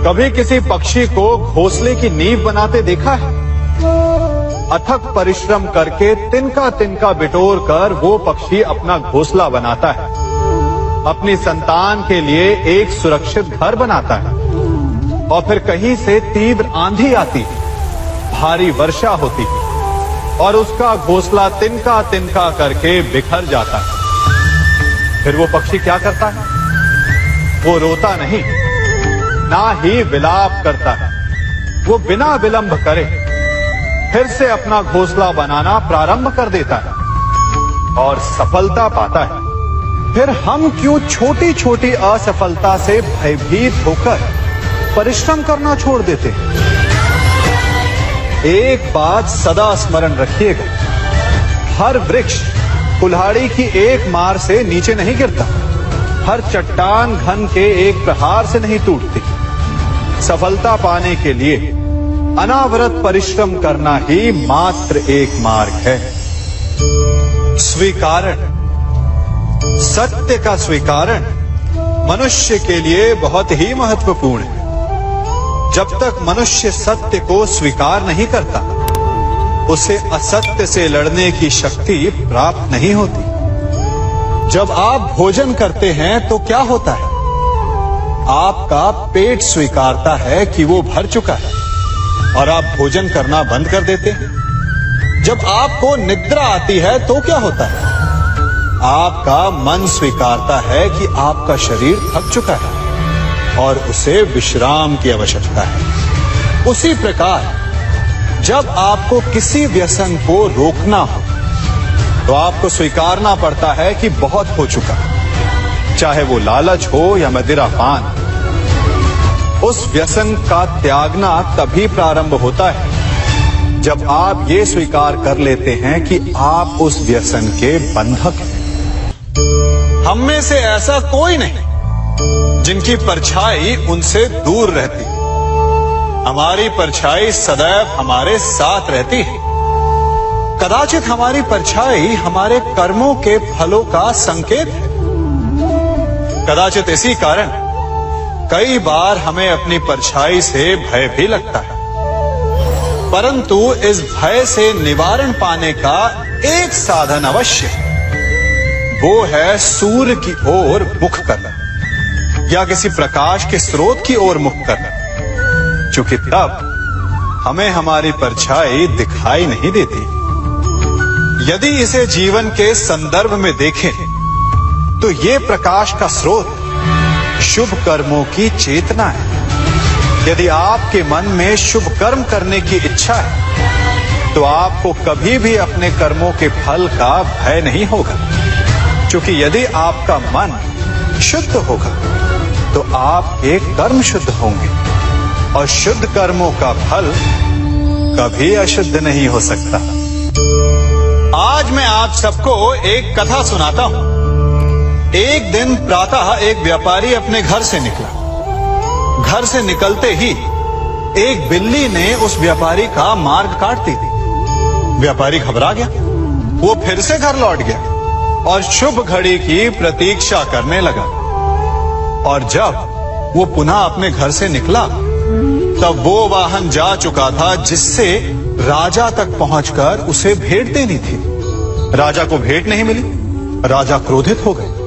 कभी किसी पक्षी को घोंसले की नींव बनाते देखा है? अथक परिश्रम करके तिनका तिनका बिटोर कर वो पक्षी अपना घोंसला बनाता है, अपनी संतान के लिए एक सुरक्षित घर बनाता है। और फिर कहीं से तीव्र आंधी आती, भारी वर्षा होती और उसका घोंसला तिनका तिनका करके बिखर जाता है। फिर वो पक्षी क्या करता है? वो रोता नहीं, ना ही विलाप करता है। वो बिना विलंब करे फिर से अपना घोंसला बनाना प्रारंभ कर देता है और सफलता पाता है। फिर हम क्यों छोटी छोटी असफलता से भयभीत होकर परिश्रम करना छोड़ देते हैं? एक बात सदा स्मरण रखिएगा, हर वृक्ष कुल्हाड़ी की एक मार से नीचे नहीं गिरता, हर चट्टान घन के एक प्रहार से नहीं टूटती। सफलता पाने के लिए अनावरत परिश्रम करना ही मात्र एक मार्ग है। स्वीकारण, सत्य का स्वीकारण मनुष्य के लिए बहुत ही महत्वपूर्ण है। जब तक मनुष्य सत्य को स्वीकार नहीं करता, उसे असत्य से लड़ने की शक्ति प्राप्त नहीं होती। जब आप भोजन करते हैं तो क्या होता है? आपका पेट स्वीकारता है कि वो भर चुका है और आप भोजन करना बंद कर देते हैं। जब आपको निद्रा आती है तो क्या होता है? आपका मन स्वीकारता है कि आपका शरीर थक चुका है और उसे विश्राम की आवश्यकता है। उसी प्रकार जब आपको किसी व्यसन को रोकना हो तो आपको स्वीकारना पड़ता है कि बहुत हो चुका, चाहे वो लालच हो या मदिरापान। उस व्यसन का त्यागना तभी प्रारंभ होता है जब आप ये स्वीकार कर लेते हैं कि आप उस व्यसन के बंधक हैं। हम में से ऐसा कोई नहीं जिनकी परछाई उनसे दूर रहती। हमारी परछाई सदैव हमारे साथ रहती है। कदाचित हमारी परछाई हमारे कर्मों के फलों का संकेत है। कदाचित इसी कारण कई बार हमें अपनी परछाई से भय भी लगता है, परंतु इस भय से निवारण पाने का एक साधन अवश्य है। वो है सूर्य की ओर मुख करना या किसी प्रकाश के स्रोत की ओर मुख करना, क्योंकि तब हमें हमारी परछाई दिखाई नहीं देती। यदि इसे जीवन के संदर्भ में देखें तो ये प्रकाश का स्रोत शुभ कर्मों की चेतना है। यदि आपके मन में शुभ कर्म करने की इच्छा है तो आपको कभी भी अपने कर्मों के फल का भय नहीं होगा, क्योंकि यदि आपका मन शुद्ध होगा तो आपके कर्म शुद्ध होंगे और शुद्ध कर्मों का फल कभी अशुद्ध नहीं हो सकता। आज मैं आप सबको एक कथा सुनाता हूं। एक दिन प्रातः एक व्यापारी अपने घर से निकला। घर से निकलते ही एक बिल्ली ने उस व्यापारी का मार्ग काट दी। व्यापारी घबरा गया। वो फिर से घर लौट गया और शुभ घड़ी की प्रतीक्षा करने लगा। और जब वो पुनः अपने घर से निकला तब वो वाहन जा चुका था जिससे राजा तक पहुंचकर उसे भेंट देनी थी। राजा को भेंट नहीं मिली। राजा क्रोधित हो गए।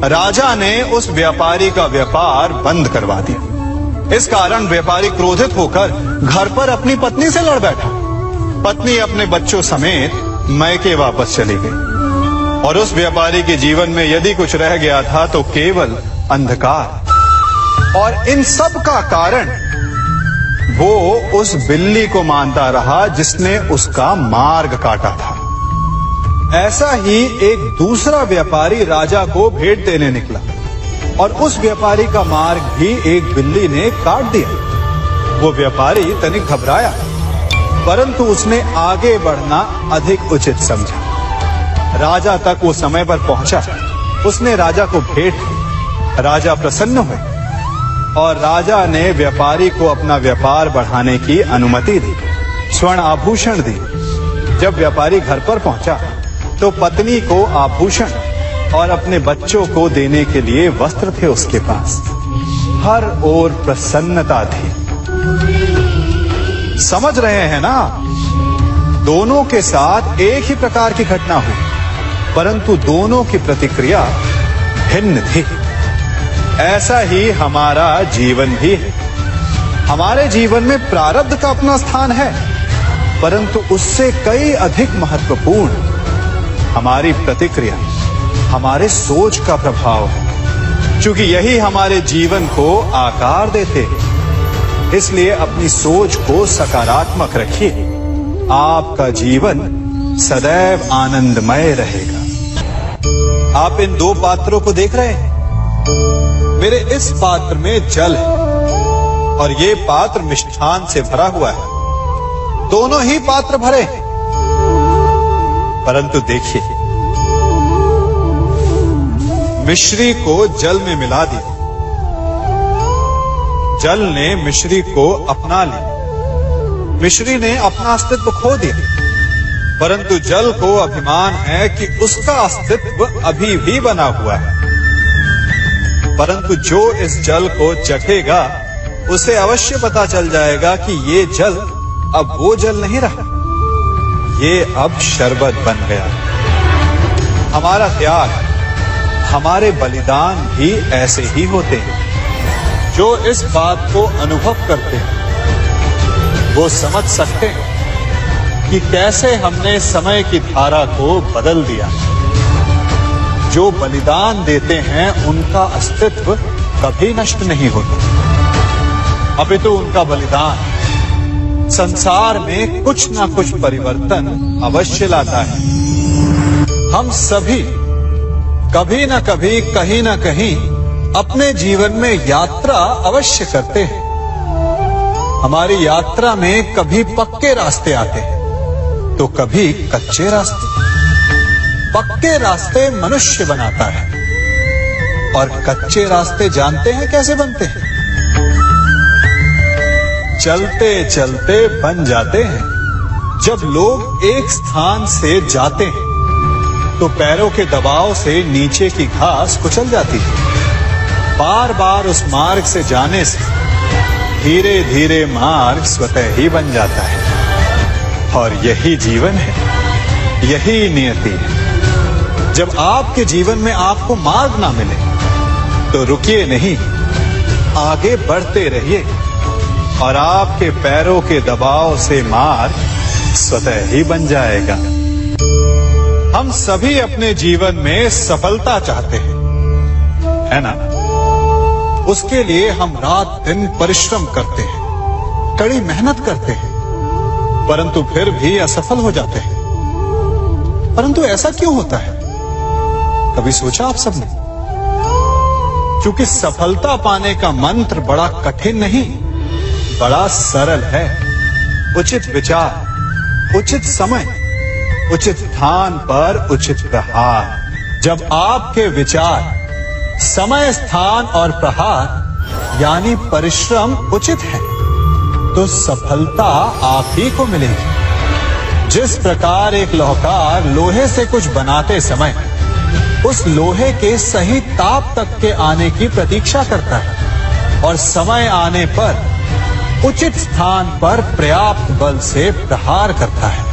राजा ने उस व्यापारी का व्यापार बंद करवा दिया। इस कारण व्यापारी क्रोधित होकर घर पर अपनी पत्नी से लड़ बैठा। पत्नी अपने बच्चों समेत मैके वापस चली गई और उस व्यापारी के जीवन में यदि कुछ रह गया था तो केवल अंधकार। और इन सब का कारण वो उस बिल्ली को मानता रहा जिसने उसका मार्ग काटा था। ऐसा ही एक दूसरा व्यापारी राजा को भेंट देने निकला और उस व्यापारी का मार्ग भी एक बिल्ली ने काट दिया। वो व्यापारी तनिक घबराया, परंतु उसने आगे बढ़ना अधिक उचित समझा। राजा तक वो समय पर पहुंचा। उसने राजा को भेंट दी। राजा प्रसन्न हुए और राजा ने व्यापारी को अपना व्यापार बढ़ाने की अनुमति दी, स्वर्ण आभूषण दी। जब व्यापारी घर पर पहुंचा तो पत्नी को आभूषण और अपने बच्चों को देने के लिए वस्त्र थे उसके पास। हर ओर प्रसन्नता थी। समझ रहे हैं ना, दोनों के साथ एक ही प्रकार की घटना हुई, परंतु दोनों की प्रतिक्रिया भिन्न थी। ऐसा ही हमारा जीवन भी है। हमारे जीवन में प्रारब्ध का अपना स्थान है, परंतु उससे कई अधिक महत्वपूर्ण हमारी प्रतिक्रिया, हमारे सोच का प्रभाव है। क्योंकि यही हमारे जीवन को आकार देते हैं। इसलिए अपनी सोच को सकारात्मक रखिए। आपका जीवन सदैव आनंदमय रहेगा। आप इन दो पात्रों को देख रहे हैं। मेरे इस पात्र में जल है और ये पात्र मिष्ठान से भरा हुआ है। दोनों ही पात्र भरे हैं, परंतु देखिए, मिश्री को जल में मिला दिया, जल ने मिश्री को अपना लिया, मिश्री ने अपना अस्तित्व खो दिया। परंतु जल को अभिमान है कि उसका अस्तित्व अभी भी बना हुआ है। परंतु जो इस जल को चखेगा उसे अवश्य पता चल जाएगा कि ये जल अब वो जल नहीं रहा, ये अब शरबत बन गया। हमारा त्याग, हमारे बलिदान भी ऐसे ही होते हैं। जो इस बात को अनुभव करते हैं वो समझ सकते हैं कि कैसे हमने समय की धारा को बदल दिया। जो बलिदान देते हैं उनका अस्तित्व कभी नष्ट नहीं होता, अपितु उनका बलिदान संसार में कुछ ना कुछ परिवर्तन अवश्य लाता है। हम सभी कभी ना कभी, कहीं ना कहीं अपने जीवन में यात्रा अवश्य करते हैं। हमारी यात्रा में कभी पक्के रास्ते आते हैं तो कभी कच्चे रास्ते। पक्के रास्ते मनुष्य बनाता है और कच्चे रास्ते जानते हैं कैसे बनते हैं? चलते चलते बन जाते हैं। जब लोग एक स्थान से जाते हैं तो पैरों के दबाव से नीचे की घास कुचल जाती है। बार बार उस मार्ग से जाने से धीरे धीरे मार्ग स्वतः ही बन जाता है। और यही जीवन है, यही नियति है। जब आपके जीवन में आपको मार्ग ना मिले तो रुकिए नहीं, आगे बढ़ते रहिए और आपके पैरों के दबाव से मार्ग स्वतः ही बन जाएगा। हम सभी अपने जीवन में सफलता चाहते हैं, है ना? उसके लिए हम रात दिन परिश्रम करते हैं, कड़ी मेहनत करते हैं, परंतु फिर भी असफल हो जाते हैं। परंतु ऐसा क्यों होता है? कभी सोचा आप सबने? क्योंकि सफलता पाने का मंत्र बड़ा कठिन नहीं, बड़ा सरल है। उचित विचार, उचित समय, उचित स्थान पर उचित प्रहार। जब आपके विचार, समय, स्थान और प्रहार यानी परिश्रम उचित है तो सफलता आप ही को मिलेगी। जिस प्रकार एक लोहार लोहे से कुछ बनाते समय उस लोहे के सही ताप तक के आने की प्रतीक्षा करता है और समय आने पर उचित स्थान पर पर्याप्त बल से प्रहार करता है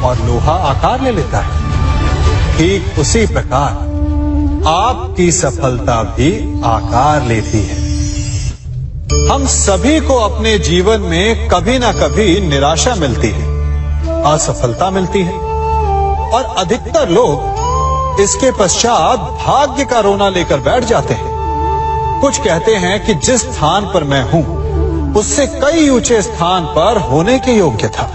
और लोहा आकार ले लेता है। ठीक उसी प्रकार आपकी सफलता भी आकार लेती है। हम सभी को अपने जीवन में कभी ना कभी निराशा मिलती है, असफलता मिलती है और अधिकतर लोग इसके पश्चात भाग्य का रोना लेकर बैठ जाते हैं। कुछ कहते हैं कि जिस स्थान पर मैं हूं उससे कई ऊंचे स्थान पर होने के योग्य था,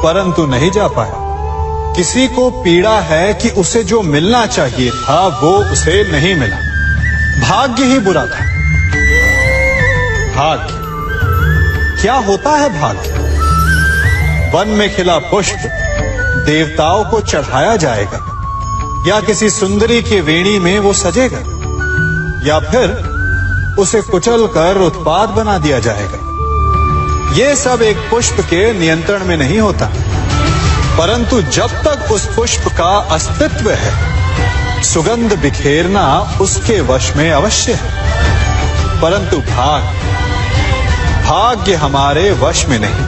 परंतु नहीं जा पाया। किसी को पीड़ा है कि उसे जो मिलना चाहिए था वो उसे नहीं मिला। भाग्य ही बुरा था। भाग्य क्या होता है? भाग्य वन में खिला पुष्प देवताओं को चढ़ाया जाएगा, या किसी सुंदरी की वेणी में वो सजेगा, या फिर उसे कुचलकर उत्पाद बना दिया जाएगा। ये सब एक पुष्प के नियंत्रण में नहीं होता, परंतु जब तक उस पुष्प का अस्तित्व है सुगंध बिखेरना उसके वश में अवश्य है। परंतु भाग्य हमारे वश में नहीं,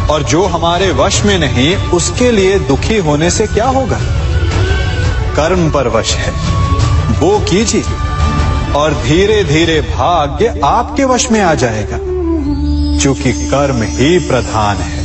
और जो हमारे वश में नहीं उसके लिए दुखी होने से क्या होगा। कर्म पर वश है, वो कीजिए और धीरे धीरे भाग्य आपके वश में आ जाएगा, क्योंकि कर्म ही प्रधान है।